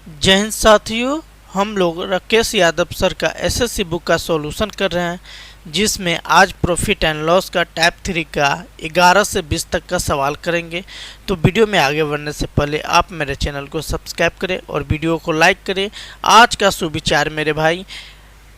जय हिंद साथियों, हम लोग राकेश यादव सर का एसएससी बुक का सॉल्यूशन कर रहे हैं, जिसमें आज प्रॉफिट एंड लॉस का टाइप 3 का 11 से 20 तक का सवाल करेंगे। तो वीडियो में आगे बढ़ने से पहले आप मेरे चैनल को सब्सक्राइब करें और वीडियो को लाइक करें। आज का सुविचार मेरे भाई,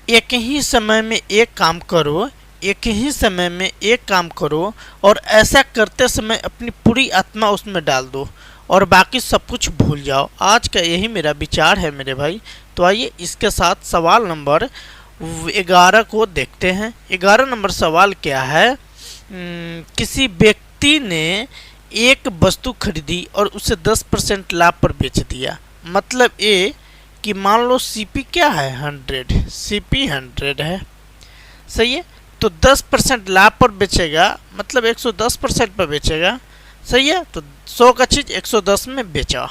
एक ही समय में एक काम करो, एक ही समय में एक काम करो और ऐसा करते समय अपनी पूरी आत्मा उसमें डाल दो और बाकी सब कुछ भूल जाओ। आज का यही मेरा विचार है मेरे भाई। तो आइए इसके साथ सवाल नंबर 11 को देखते हैं। 11 नंबर सवाल क्या है? किसी व्यक्ति ने एक वस्तु खरीदी और उसे 10% लाभ पर बेच दिया। मतलब ये कि मान लो सीपी क्या है 100, सीपी 100 है, सही है। तो 10% लाभ पर बेचेगा, मतलब 110% पर बेचेगा, सही है। तो 100 का चीज़ 110 में बेचा।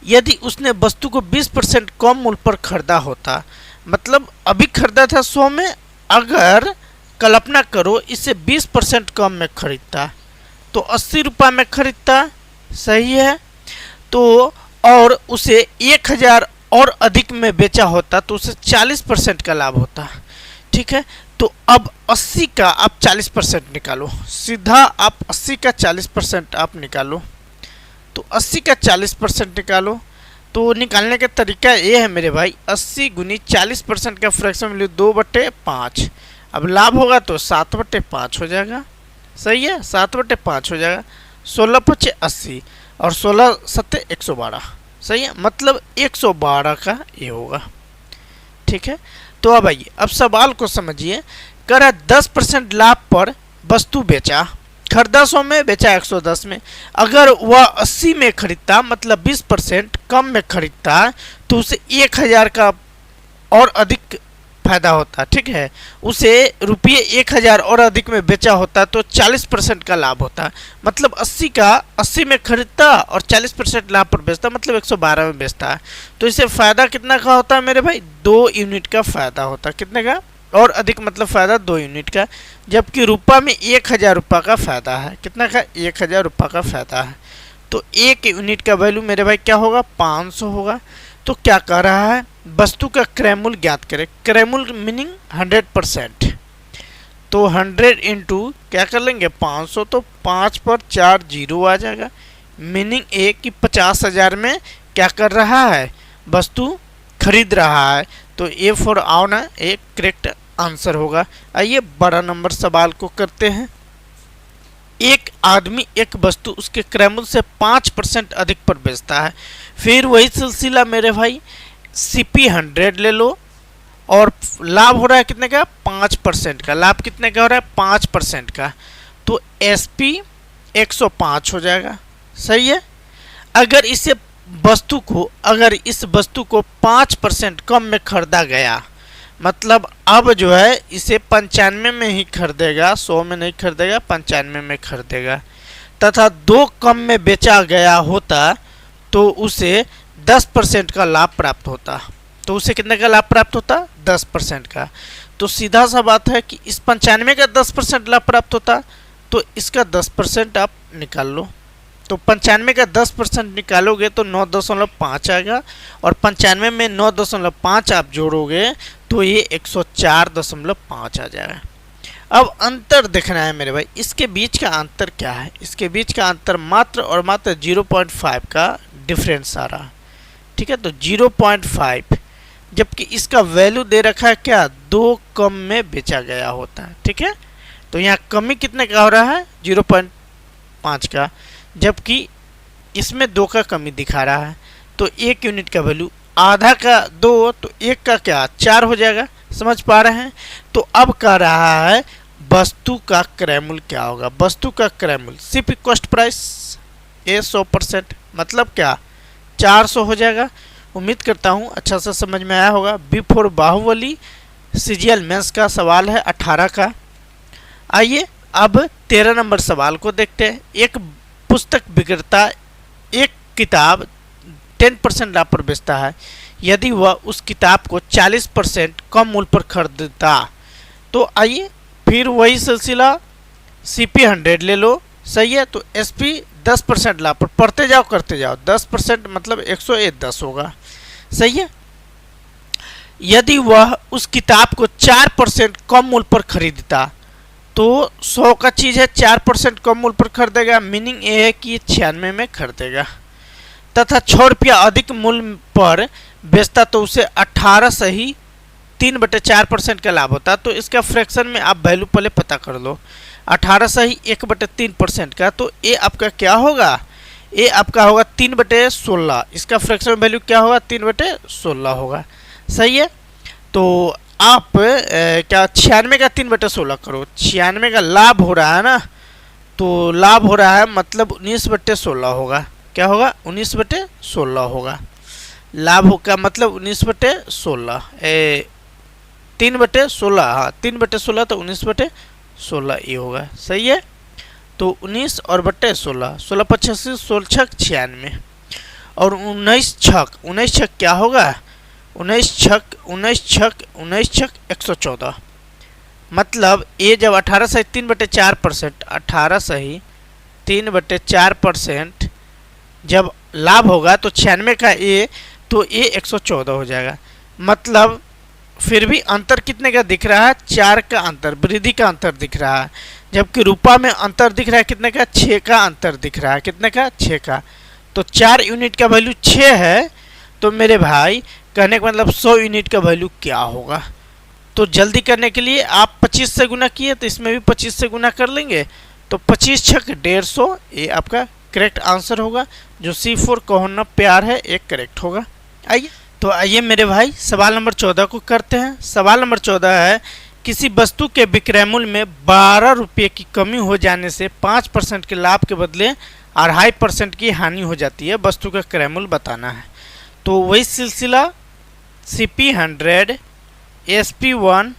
यदि उसने वस्तु को 20% कम मूल्य पर खरीदा होता, मतलब अभी खरीदा था 100 में, अगर कल्पना करो इसे 20% कम में खरीदता तो 80 रुपये में खरीदता, सही है। तो और उसे 1000 और अधिक में बेचा होता तो उसे 40% का लाभ होता, ठीक है। तो अब 80 का आप 40% निकालो, सीधा आप 80 का 40% आप निकालो। तो 80 का 40% निकालो। तो निकालने का तरीका ये है मेरे भाई, 80 गुनी 40% का फ्रैक्शन वैल्यू 2/5। अब लाभ होगा तो 7/5 हो जाएगा, सही है। 7/5 हो जाएगा। 16 × 80 और 16 × 112, सही है। मतलब 112 का ये होगा, ठीक है। तो अब आइए, अब सवाल को समझिए। कह रहा 10% लाभ पर वस्तु बेचा, खरीदा 100 में, बेचा 110 में। अगर वह 80 में खरीदता, मतलब 20% कम में खरीदता, तो उसे 1000 का और अधिक फायदा होता, ठीक है। उसे रुपये 1000 और अधिक में बेचा होता तो 40% का लाभ होता। मतलब 80 का 80 में खरीदता और 40% लाभ पर बेचता, मतलब 112 में बेचता। तो इसे फायदा कितना का होता है मेरे भाई? 2 यूनिट का फायदा होता। कितने का? और अधिक मतलब फायदा 2 यूनिट का। जबकि रुपये में 1000 रुपये का फायदा है। कितना का? 1000 रुपये का फायदा है। तो 1 यूनिट का वैल्यू मेरे भाई क्या होगा? 500 होगा। तो क्या कह रहा है? वस्तु का क्रय मूल्य ज्ञात करें। क्रय मूल्य मीनिंग 100%। तो 100 इंटू क्या कर लेंगे? 500। तो 5 पर 4 जीरो आ जाएगा। मीनिंग ए कि 50,000 में क्या कर रहा है? वस्तु खरीद रहा है। तो ए फॉर आना एक करेक्ट आंसर होगा। आइए बड़ा नंबर सवाल को करते हैं। एक आदमी एक वस्तु उसके क्रय मूल्य से 5% अधिक पर बेचता है। फिर वही सिलसिला मेरे भाई, सीपी 100 ले लो और लाभ हो रहा है कितने का? 5% का। लाभ कितने का हो रहा है? 5% का। तो एसपी 105 हो जाएगा, सही है। अगर इस वस्तु को 5% कम में खरीदा गया, मतलब अब जो है इसे 95 में ही खरीदेगा, 100 में नहीं खरीदेगा, 95 में खरीदेगा, तथा 2 कम में बेचा गया होता तो उसे 10% का लाभ प्राप्त होता। तो उसे कितने का लाभ प्राप्त होता? 10% का। तो सीधा सा बात है कि इस 95 का 10% लाभ प्राप्त होता, तो इसका 10% आप निकाल लो। तो 95 का 10% निकालोगे तो 9.5 आएगा और 95 में 9.5 आप जोड़ोगे तो ये 104.5 आ जाएगा। अब अंतर देखना है मेरे भाई, इसके बीच का अंतर क्या है? इसके बीच का अंतर मात्र और मात्र 0.5 का डिफरेंस आ रहा, ठीक है। तो 0.5, जबकि इसका वैल्यू दे रखा है क्या? 2 कम में बेचा गया होता है, ठीक है। तो यहाँ कमी कितने का हो रहा है? 0.5 का, जबकि इसमें 2 का कमी दिखा रहा है। तो 1 यूनिट का वैल्यू, आधा का 2, तो 1 का क्या? 4 हो जाएगा। समझ पा रहे हैं? तो अब कह रहा है वस्तु का क्रय मूल्य क्या होगा? वस्तु का क्रय मूल्य सीपी कॉस्ट प्राइस ए 100%, मतलब क्या? 400 हो जाएगा। उम्मीद करता हूँ अच्छा से समझ में आया होगा। बिफोर बाहुबली सीजीएल मेंस का सवाल है 18 का। आइए अब 13 नंबर सवाल को देखते हैं। एक पुस्तक विक्रेता एक किताब 10% लाभ पर बेचता है। यदि वह उस किताब को 40% कम मूल्य पर खरीदता, तो आइए फिर वही सिलसिला, सीपी 100 ले लो, सही है। तो एसपी 10% लाभ पर पढ़ते जाओ करते जाओ। 10% मतलब 110 होगा। सही है। यदि वह उस किताब को 4% कम मूल्य पर खरीदता तो 100 का चीज़ है, 4% कम मूल्य पर खरीदेगा, मीनिंग ये है कि 96 में खरीदेगा। तथा 6 रुपया अधिक मूल्य पर बेचता तो उसे 18 से ही 3/4% का लाभ होता। तो इसका फ्रैक्शन में आप वैल्यू पहले पता कर लो। 18 से ही 1/3% का, तो ये आपका क्या होगा, ये आपका होगा 3/16। इसका फ्रैक्शन वैल्यू क्या होगा, 3/16 होगा। सही है। तो आप क्या 96 का 3/16 करो, 96 का लाभ हो रहा है ना, तो लाभ हो रहा है मतलब 19/16 होगा। क्या होगा, 19/16 होगा। लाभ होगा मतलब 19/16, 3/16, हाँ 3/16 तो 19/16 ये होगा। सही है। तो 19 और बट्टे 16, 16 85, 16 छक 96 और 19 छक क्या होगा, 19 छक 114। मतलब ये जब 18 से 3/4%, 18 से ही 3/4% जब लाभ होगा तो 96 का ये, तो ये 114 हो जाएगा। मतलब फिर भी अंतर कितने का दिख रहा है, 4 का अंतर, वृद्धि का अंतर दिख रहा है। जबकि रुपया में अंतर दिख रहा है कितने का, 6 का अंतर दिख रहा है। कितने का, 6 का। तो 4 यूनिट का वैल्यू 6 है, तो मेरे भाई कहने का मतलब 100 यूनिट का वैल्यू क्या होगा। तो जल्दी करने के लिए आप 25 से गुना किए तो इसमें भी 25 से गुना कर लेंगे, तो 25 छक 150, ये आपका करेक्ट आंसर होगा। जो C4 का होना प्यार है एक करेक्ट होगा। आइए तो आइए मेरे भाई सवाल नंबर 14 को करते हैं। सवाल नंबर 14 है, किसी वस्तु के विक्रय मूल्य में 12 रुपये की कमी हो जाने से 5% के लाभ के बदले 2.5% की हानि हो जाती है। वस्तु का क्रय मूल्य बताना है। तो वही सिलसिला CP100 SP1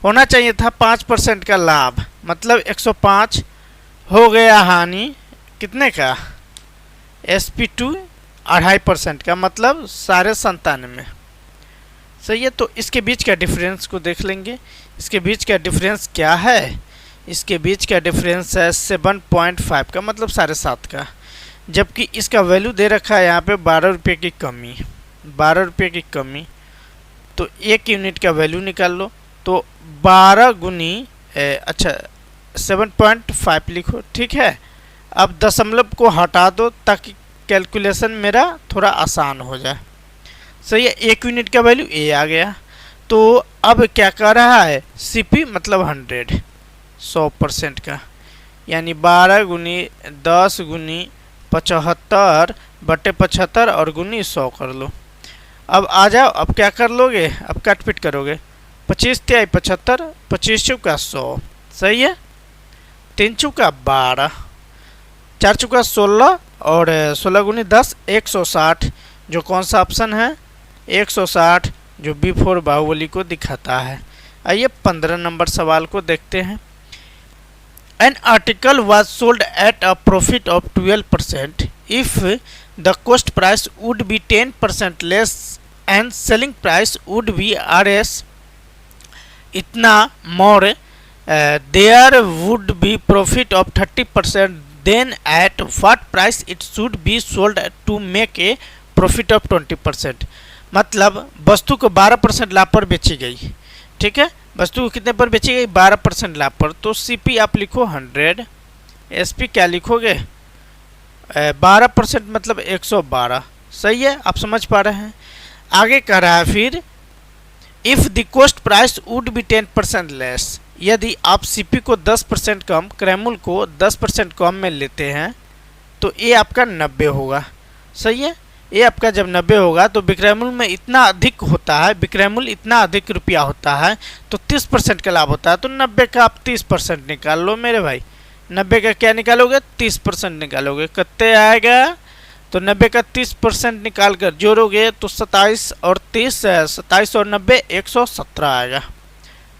होना चाहिए था 5% का लाभ, मतलब 105 हो गया हानि कितने का, SP2 2.5% का, मतलब 97.5। सही है। तो इसके बीच का डिफरेंस को देख लेंगे। इसके बीच का डिफरेंस क्या है, इसके बीच का डिफरेंस है 7.5 का, मतलब 7.5 का। जबकि इसका वैल्यू दे रखा है यहाँ पे 12 रुपये की कमी, 12 रुपये की कमी। तो 1 यूनिट का वैल्यू निकाल लो, तो 12 गुनी अच्छा 7.5 लिखो, ठीक है। अब दशमलव को हटा दो ताकि कैलकुलेशन मेरा थोड़ा आसान हो जाए। सही है। 1 यूनिट का वैल्यू ए आ गया। तो अब क्या कर रहा है, CP मतलब 100% का, यानी 12 गुनी 10 गुनी 75/75 और गुनी 100 कर लो। अब आ जाओ, अब क्या कर लोगे, अब काट पीट करोगे। 25 तिहाई 75, 25 चौका 100। सही है। 3 चौका 12, 4 चौका 16 और 16 गुनी 10 160। जो कौन सा ऑप्शन है, 160, जो B4 बाहुबली को दिखाता है। आइए 15 नंबर सवाल को देखते हैं। An article was sold at a profit of 12% if the cost price would be 10% less and selling price would be Rs इतना more, there would be profit of 30%, then at what price it should be sold to make a profit of 20%। मतलब वस्तु को 12% लाभ पर बेची गई, ठीक है। वस्तु को कितने पर बेची गई, 12% लाभ पर। तो CP आप लिखो 100, SP क्या लिखोगे, 12% मतलब 112। सही है, आप समझ पा रहे हैं। आगे कह रहा है फिर, if the cost price would be 10% less, यदि आप CP को 10% कम, क्रय मूल्य को 10% कम में लेते हैं तो ये आपका 90 होगा। सही है। ये आपका जब 90 होगा तो विक्रय मूल्य में इतना अधिक होता है, विक्रय मूल्य इतना अधिक रुपया होता है तो 30% का लाभ होता है। तो 90 का आप 30% निकाल लो मेरे भाई। 90 का क्या निकालोगे, 30% निकालोगे। कितने आएगा, तो 90 का 30% निकाल कर जोड़ोगे तो 27 और 30, 27 और 90 117 आएगा,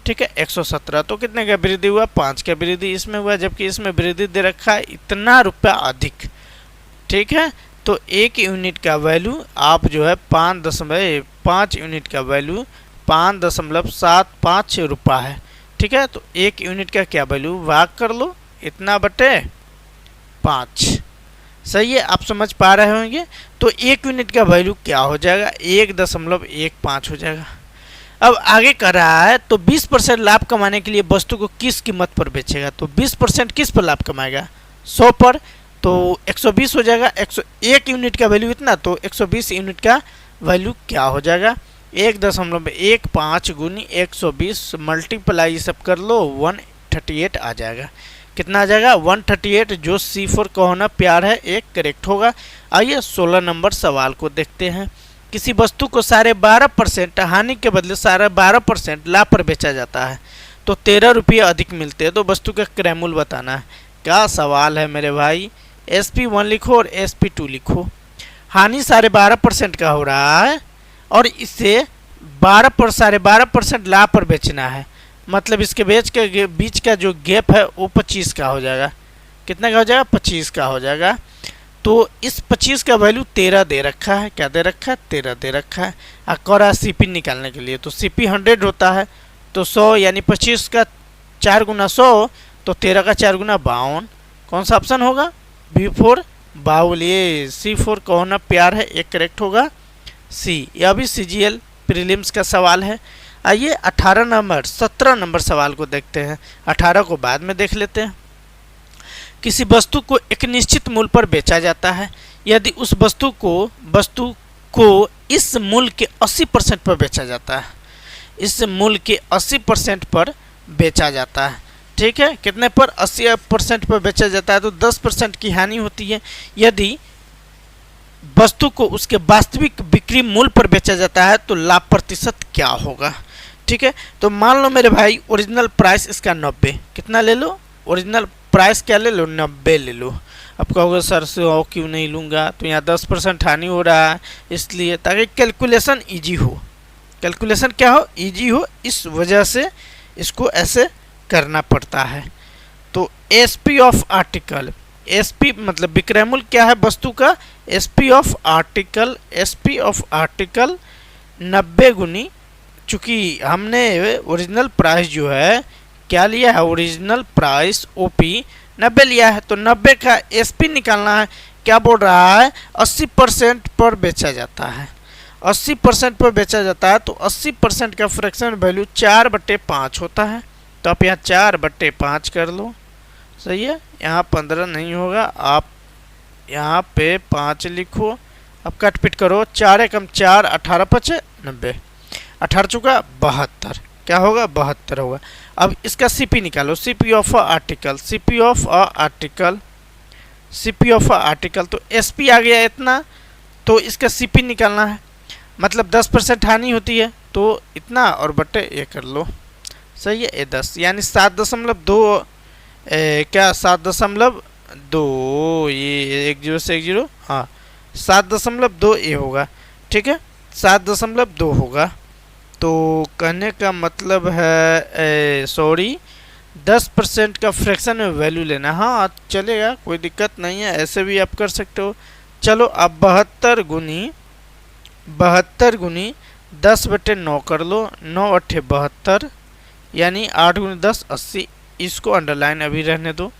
ठीक है। 117। तो कितने का वृद्धि हुआ, 5 का वृद्धि इसमें हुआ, जबकि इसमें वृद्धि दे रखा है इतना रुपया अधिक, ठीक है। तो 1 यूनिट का वैल्यू आप जो है 5 यूनिट का वैल्यू 5.75 रुपया है, ठीक है। तो 1 यूनिट का क्या वैल्यू भाग कर लो, इतना बटे 5, सही है, आप समझ पा रहे होंगे। तो 1 यूनिट का वैल्यू क्या हो जाएगा, 1.15 हो जाएगा। अब आगे कर रहा है तो 20% लाभ कमाने के लिए वस्तु को किस कीमत पर बेचेगा, तो 20% किस पर लाभ कमाएगा, 100 पर, तो 120 हो जाएगा। 101 यूनिट का वैल्यू इतना, तो 120 यूनिट का वैल्यू क्या हो जाएगा, 1.15 गुनी 120 मल्टीप्लाई सब कर लो, 138 आ जाएगा। कितना आ जाएगा, 138, जो C4 का होना प्यार है एक करेक्ट होगा। आइए 16 नंबर सवाल को देखते हैं। किसी वस्तु को 12.5% हानि के बदले 12.5% लाभ पर बेचा जाता है तो 13 रुपये अधिक मिलते हैं, तो वस्तु का क्रय मूल्य बताना है। क्या सवाल है मेरे भाई, SP1 लिखो और SP2 लिखो। हानि 12.5% का हो रहा है और इसे 12.5% लाभ पर बेचना है, मतलब इसके बीच का जो गैप है वो 25 का हो जाएगा। कितना का हो जाएगा, 25 का हो जाएगा। तो इस 25 का वैल्यू 13 दे रखा है, क्या दे रखा है, 13 दे रखा है। और CP निकालने के लिए तो CP 100 होता है, तो 100 यानी 25 का 4 गुना 100, तो 13 का 4 गुना 52। कौन सा ऑप्शन होगा, B4 52। ये C4 का होना प्यार है एक करेक्ट होगा C। यह भी CGL प्रीलिम्स का सवाल है। आइए 17 नंबर सवाल को देखते हैं, 18 को बाद में देख लेते हैं। किसी वस्तु को एक निश्चित मूल्य पर बेचा जाता है, यदि उस वस्तु को इस मूल्य के 80% पर बेचा जाता है, इस मूल्य के 80% पर बेचा जाता है, ठीक है। कितने पर, 80% पर बेचा जाता है, तो 10% की हानि होती है। यदि वस्तु को उसके वास्तविक बिक्री मूल्य पर बेचा जाता है तो लाभ प्रतिशत क्या होगा, ठीक है। तो मान लो मेरे भाई ओरिजिनल प्राइस इसका 90, कितना ले लो, ओरिजिनल प्राइस क्या ले लो, 90 ले लो। अब कहोगे सर से क्यों नहीं लूँगा, तो यहाँ 10% हानि हो रहा है इसलिए, ताकि कैलकुलेशन इजी हो, कैलकुलेशन क्या हो, इजी हो, इस वजह से इसको ऐसे करना पड़ता है। तो SP ऑफ आर्टिकल, SP मतलब विक्रय मूल्य क्या है वस्तु का, SP ऑफ आर्टिकल 90 गुनी, चूँकि हमने ओरिजिनल प्राइस जो है क्या लिया है, ओरिजिनल प्राइस OP 90 लिया है, तो 90 का SP निकालना है। क्या बोल रहा है, 80% पर बेचा जाता है, 80% पर बेचा जाता है, तो 80% का फ्रैक्शन वैल्यू 4/5 होता है। तो आप यहाँ 4/5 कर लो, सही है। यहाँ 15 नहीं होगा, आप यहाँ पे 5 लिखो। अब कट पिट करो, 4 एकम 4, 18 5 90, 18 चुका 72, क्या होगा, 72 होगा। अब इसका CP निकालो, CP of article, CP of article, तो SP आ गया इतना, तो इसका CP निकालना है, मतलब 10% हानि होती है, तो इतना और बटे ये कर लो, सही है। ये 10 यानी 7.2, क्या 7.2, ये 1 0 से 1 0, हाँ 7.2 ये होगा, ठीक है, 7.2 होगा। तो कहने का मतलब है सॉरी 10% का फ्रैक्शन में वैल्यू लेना, हाँ चलेगा, कोई दिक्कत नहीं है, ऐसे भी आप कर सकते हो। चलो अब 72 गुनी 10/9 कर लो, 9 8 72, यानी 8 गुनी 10 80, इसको अंडरलाइन अभी रहने दो,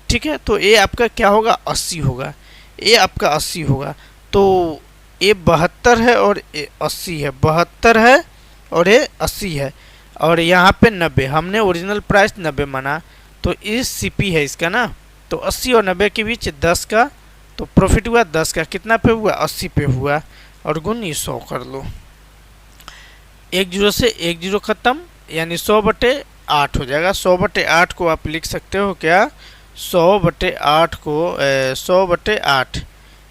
ठीक है। तो ये आपका क्या होगा, 80 होगा, ये आपका 80 होगा। तो ये 72 है और ये 80 है, 72 है और ये 80 है, और यहाँ पे 90, हमने ओरिजिनल प्राइस 90 माना, तो इस CP है इसका ना, तो 80 और 90 के बीच 10 का, तो प्रॉफिट हुआ 10 का, कितना पे हुआ, 80 पे हुआ, और गुनी 100 कर लो। 1 0 से 1 0 खत्म, यानी 100/8 हो जाएगा। 100/8 को आप लिख सकते हो क्या, 100/8 को 100/8,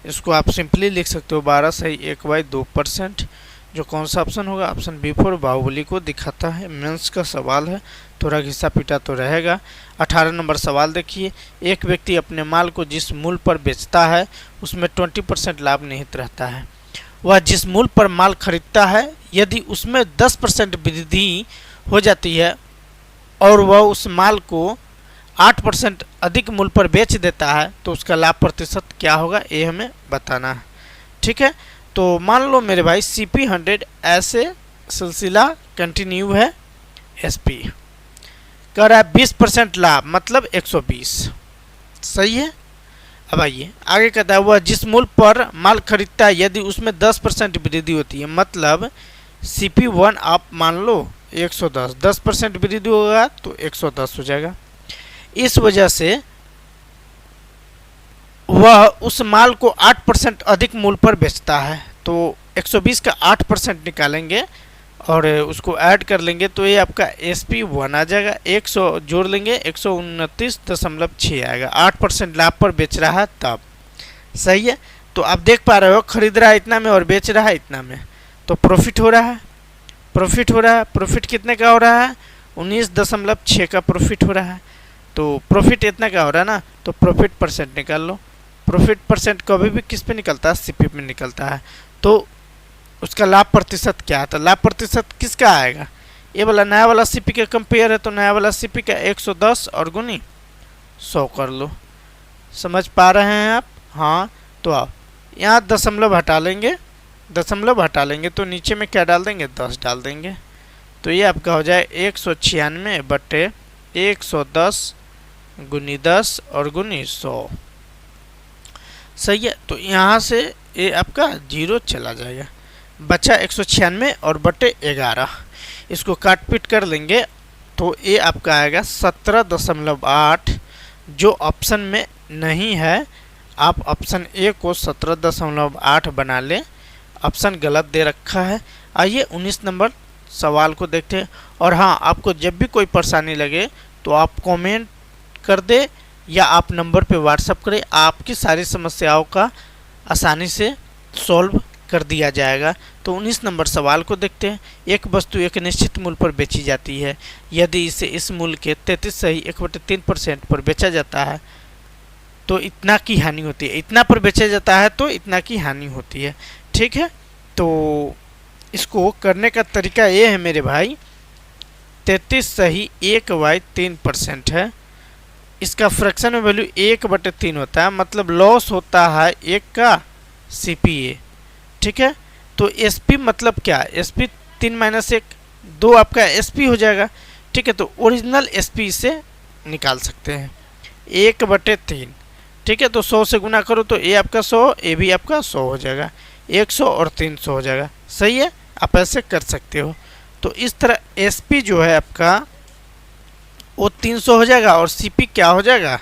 इसको आप सिंपली लिख सकते हो 12 सही 1/2%, जो कौन सा ऑप्शन होगा, ऑप्शन B4 बाहुबली को दिखाता है। मेंस का सवाल है, थोड़ा घिसा पीटा तो रहेगा। 18 नंबर सवाल देखिए, एक व्यक्ति अपने माल को जिस मूल्य पर बेचता है उसमें 20% लाभ निहित रहता है। वह जिस मूल्य पर माल खरीदता है, यदि उसमें 10% वृद्धि हो जाती है और वह उस माल को 8% अधिक मूल्य पर बेच देता है, तो उसका लाभ प्रतिशत क्या होगा, ये हमें बताना है, ठीक है। तो मान लो मेरे भाई CP 100, ऐसे सिलसिला कंटिन्यू है। SP कह रहा है 20% लाभ, मतलब 120, सही है। अब आइए आगे कहता है, वह जिस मूल्य पर माल खरीदता है यदि उसमें 10% वृद्धि होती है, मतलब CP1 आप मान लो 110, 10% वृद्धि होगा तो 110 हो जाएगा। इस वजह से वह उस माल को 8% अधिक मूल्य पर बेचता है, तो 120 का 8% निकालेंगे और उसको ऐड कर लेंगे तो ये आपका SP1 आ जाएगा। 100 जोड़ लेंगे 129.6 आएगा। 8% लाभ पर बेच रहा है तब, सही है। तो आप देख पा रहे हो खरीद रहा है इतना में और बेच रहा है इतना में, तो प्रॉफिट हो रहा है, प्रॉफिट हो रहा है। प्रॉफिट कितने का हो रहा है? 19.6 का प्रॉफिट हो रहा है। तो प्रॉफिट इतना का हो रहा है ना, तो प्रॉफिट परसेंट निकाल लो। प्रॉफिट परसेंट कभी भी किस पे निकलता है? CP में निकलता है। तो उसका लाभ प्रतिशत क्या है? तो लाभ प्रतिशत किसका आएगा? ये वाला नया वाला CP का कंपेयर है, तो नया वाला CP का 110 और गुनी 100 कर लो। समझ पा रहे हैं आप? हाँ। तो आप यहाँ दशमलव हटा लेंगे, दशमलव हटा लेंगे तो नीचे में क्या डाल देंगे? 10 डाल देंगे। तो ये आपका हो जाए 196 बटे 110 गुनी 10 और गुनी 100, सही है। तो यहाँ से ये आपका 0 चला जाएगा, बचा 196 और बटे 11। इसको काट पीट कर लेंगे तो ये आपका आएगा 17.8, जो ऑप्शन में नहीं है। आप ऑप्शन ए को 17.8 बना लें, ऑप्शन गलत दे रखा है। आइए 19 नंबर सवाल को देखते हैं। और हाँ, आपको जब भी कोई परेशानी लगे तो आप कमेंट कर दे या आप नंबर पे व्हाट्सअप करें, आपकी सारी समस्याओं का आसानी से सॉल्व कर दिया जाएगा। तो 19 नंबर सवाल को देखते हैं। एक वस्तु एक निश्चित मूल्य पर बेची जाती है, यदि इसे इस मूल्य के 33.1/3% पर बेचा जाता है तो इतना की हानि होती है। इतना पर बेचा जाता है तो इतना की हानि होती है, ठीक है। तो इसको करने का तरीका ये है मेरे भाई, 33.1/3% है। इसका फ्रैक्शन में वैल्यू 1/3 होता है, मतलब लॉस होता है 1 का CPA, ठीक है। तो SP मतलब क्या? SP 3 - 1 2 आपका SP हो जाएगा, ठीक है। तो ओरिजिनल SP से निकाल सकते हैं 1/3, ठीक है। तो 100 से गुना करो तो ये आपका 100, ये भी आपका 100 हो जाएगा, 100 और 300 हो जाएगा, सही है। आप ऐसे कर सकते हो। तो इस तरह SP जो है आपका वो 300 हो जाएगा और CP क्या हो जाएगा?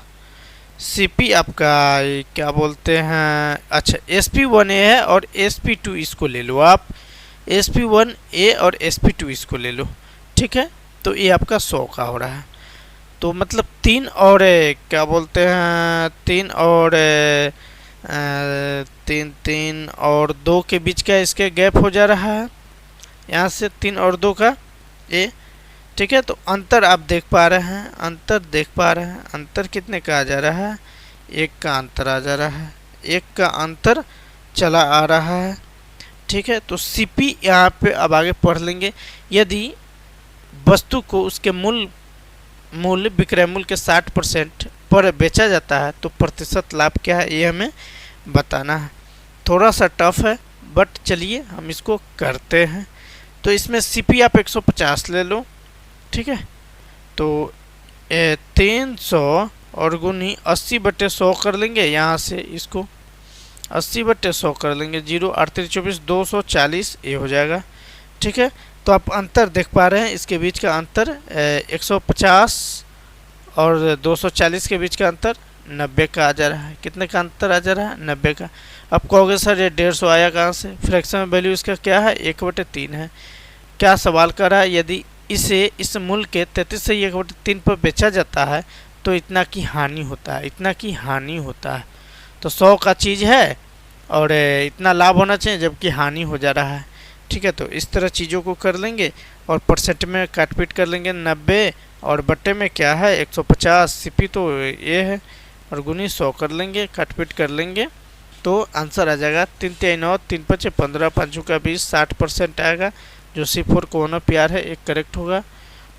CP आपका क्या बोलते हैं, अच्छा SP1A है और SP2 इसको ले लो आप, SP1A और SP2 इसको ले लो, ठीक है। तो ये आपका 100 का हो रहा है। तो मतलब 3 और क्या बोलते हैं 3 और 3 और 2 के बीच का इसके गैप हो जा रहा है, यहाँ से 3 और 2 का ये, ठीक है। तो अंतर आप देख पा रहे हैं, अंतर देख पा रहे हैं। अंतर कितने का आ जा रहा है? 1 का अंतर आ जा रहा है, 1 का अंतर चला आ रहा है, ठीक है। तो CP यहाँ पे अब आगे पढ़ लेंगे। यदि वस्तु को उसके मूल्य विक्रय मूल्य के 60% पर बेचा जाता है तो प्रतिशत लाभ क्या है, ये हमें बताना है। थोड़ा सा टफ है बट चलिए हम इसको करते हैं। तो इसमें CP आप 150 ले लो, ठीक है। तो 300 और गुनी 80/100 कर लेंगे, यहाँ से इसको 80/100 कर लेंगे, 0 8 3 24 240 ये हो जाएगा, ठीक है। तो आप अंतर देख पा रहे हैं, इसके बीच का अंतर 150 और 240 के बीच का अंतर 90 का आ जा रहा है। कितने का अंतर आ जा रहा है? 90 का। अब कहोगे सर ये 150 आया कहाँ से? फ्रैक्शन वैल्यू इसका क्या है? 1/3 है। क्या सवाल कर रहा है? यदि इसे इस मूल्य के 33.1/3 पर बेचा जाता है तो इतना की हानि होता है, इतना की हानि होता है। तो 100 का चीज़ है और इतना लाभ होना चाहिए जबकि हानि हो जा रहा है, ठीक है। तो इस तरह चीज़ों को कर लेंगे और परसेंट में काट पीट कर लेंगे 90 और बट्टे में क्या है 150, CP तो ये है और गुनी 100 कर लेंगे, काट पीट कर लेंगे तो आंसर आ जाएगा 3 3 9 3 5 15 5 का 20 60% आएगा। जो C4 कोना प्यार है एक करेक्ट होगा।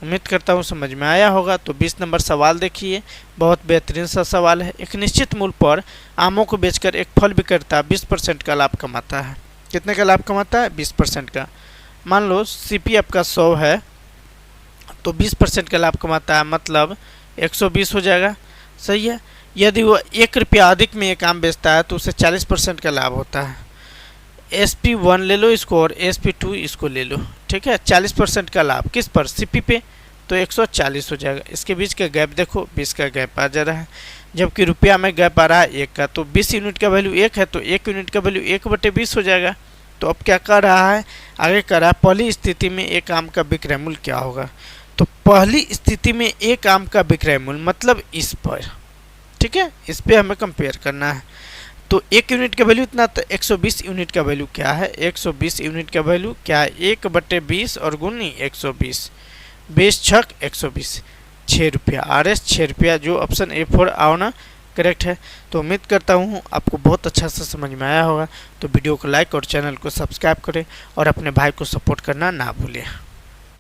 उम्मीद करता हूँ समझ में आया होगा। तो 20 नंबर सवाल देखिए, बहुत बेहतरीन सा सवाल है। एक निश्चित मूल्य पर आमों को बेचकर एक फल विक्रेता 20% का लाभ कमाता है। कितने का लाभ कमाता है? 20% का। मान लो CP आपका 100 है तो 20% का लाभ कमाता है, मतलब 120 हो जाएगा, सही है। यदि वो 1 रुपया अधिक में एक आम बेचता है तो उसे 40% का लाभ होता है। SP1 ले लो इसको और SP2 इसको ले लो, ठीक है। 40% का लाभ किस पर, CP पे, तो 140 हो जाएगा। इसके बीच का गैप देखो, 20 का गैप आ जा रहा है, जबकि रुपया में गैप आ रहा है 1 का। तो 20 यूनिट का वैल्यू 1 है तो 1 यूनिट का वैल्यू 1/20 हो जाएगा। तो अब क्या कर रहा है, आगे कर रहा है पहली स्थिति में एक आम का विक्रय मूल्य क्या होगा। तो पहली स्थिति में एक आम का विक्रय मूल्य मतलब इस पर, ठीक है, इस पे हमें कंपेयर करना है। तो 1 यूनिट का वैल्यू इतना, तो 120 यूनिट का वैल्यू क्या है, 120 यूनिट का वैल्यू क्या है, 1/20 और गुनी 120, 20 छक 120, 6 रुपया। RS 6 रुपया, जो ऑप्शन A4 आओ करेक्ट है। तो उम्मीद करता हूँ आपको बहुत अच्छा से समझ में आया होगा। तो वीडियो को लाइक और चैनल को सब्सक्राइब करें और अपने भाई को सपोर्ट करना ना भूलें।